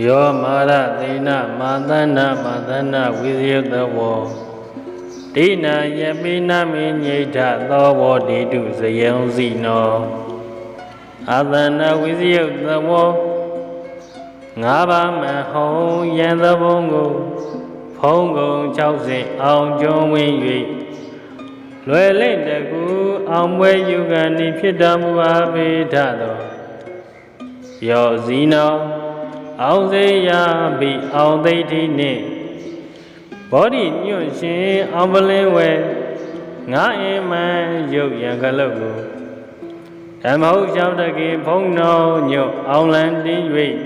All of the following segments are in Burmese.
ယောမာရသေနမာသနာဝိဇယတဝောဒိနာယပိနာမိညိဋ္ဌသောဝောတိတုဇယံစီနောအာသနာဝိဇယတဝောငါးပါးမဟုံယံသဘုံကိုဖုံးကုန်60အောင်ကျုံးဝင်၍လွယ်လင့်တကူအောင်ပွဲယူကန်ဤဖြစ်တော်မူပါပေထသောယောဇီနောအောင်စေယပိအောင်သိတိနှင့်ဘောဓိညွန့်ရှင်အောင်ပလင်းဝဲငါအိမ်မှရုပ်ရံကလုတ်ကိုဓမ္မဟုတ်ကြောင့်တကေဖုံးတော်ညွတ်အောင်လန်းတင်း၍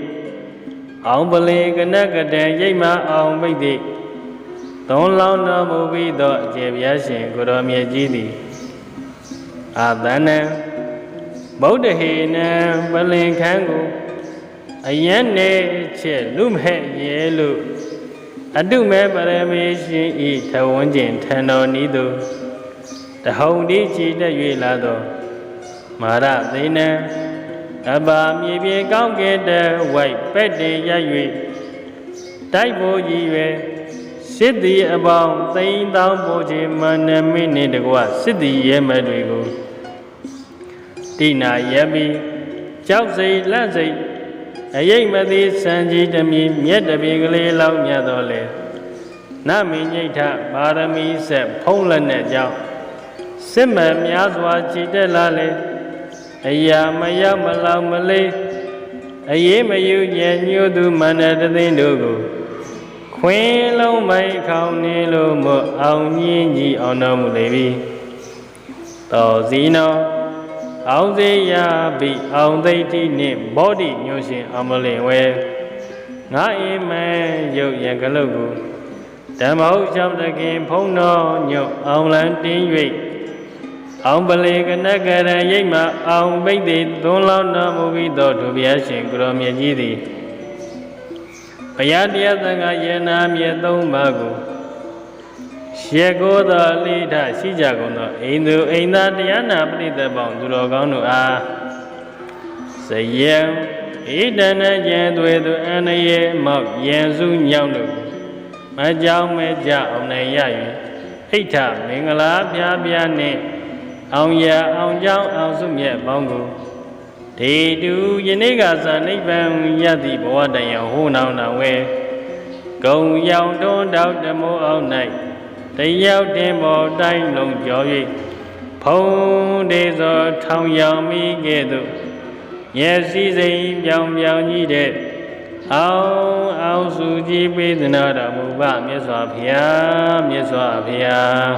အောင်ပလင်ကနကတံရိပ်မအောင်မိတ်သည်သုံးလောင်းတော်မူပြီးသောအကျေပြားရှင်ကိုတော်မြတ်ကြီးသည်အာသနံဗုဒ္ဓဟေနံပလင်ခန်းကိုအယံနေချက်လူမဲ့ရဲလို့အတုမဲ့ပရမေရှင်ဤထဝန်းကျင်ထံတော်ဤသို့တဟုန်ဒီချီတက်၍လာသောမာရသေနံအပါမြေပြင်ကောင်းကင်တဝိုက်ပက်တင်ရ၍တိုက်ဖို့ကြီးရွယ်စစ်သည်အပေါင်းသိန်းသောင်းပိုချေမန္နမိနှင့်တကွစစ်သည်ရဲမတွေကိုတိနာယပိကြောက်စိတ်လန့်စိတ်အယိတ်မသိစံကြီးတမီမြက်တပင်ကလေးလောက်မြတ်တော်လေနမိညိဋ္ဌပါရမီဆက်ဖုံးလက်နဲ့ကြောင့်စစ်မှန်များစွာကြည်တက်လာလေအရာမရောက်မလောက်မလေးအရေးမယူညံ့ညို့သူမန္တတသိန်းတို့ကိုခွင်းလုံးမိုက်ခေါင်းနေလို့မအောင်ညင်းကြီးအောင်တော်မူလေပြီတောဇီနောအောင်စေယပိအောင်သိတိနှင့်ဘောဓိညွှန်ရှင်အမလင်ဝဲငါအိမ်မဲရုပ်ရံကလုတ်ကိုဓမ္မဟုတ်ကြောင့်တခင်ဖုံးတော်ညွတ်အောင်လန်းတင်း၍အောင်ပလေကနကရရိပ်မှအောင်ပိတ်သည်သွန်းလောင်းတော်မူပြီးသောဒုဗျာရှင်ကိုရောမြတ်ကြီးသည်ဘုရားတရားသံဃာယနာမြတ်သုံးပါးကိုရှေကိုသောလိထရှိကြကုန်သောအိမ်သူအိမ်သားတရားနာပရိသတ်ပေါင်းသူတော်ကောင်းတို့အားစယံဣဒနကျန်သွေသူအန္တရေမောက်ယံစုညောင်းတို့မကြောင်းမဲကြအောင်နိုင်ရ၍ဟိဋ္ဌမင်္ဂလာပြားပြားနှင့်အောင်ရအောင်ကြောင်းအောင်စုမြတ်ပေါင်းကိုဒေတုယနေ့ကသာနိဗ္ဗာန်ရသည့်ဘဝတယံဟိုးနောင်တော်ဝဲဂုံရောင်တွန်းတောက်တမိုးအောင်၌တယောက်တင်ပေါ်တိုင်းလုံးကြော်၍ဖုံးဒေသောထောင်ရောင်မိကဲ့သို့မျက်စိစိမ်ပြောင်ပြောင်ကြီးတဲ့အောင်စုကြည်ပေးသနာတော်မူပါမြတ်စွာဘုရား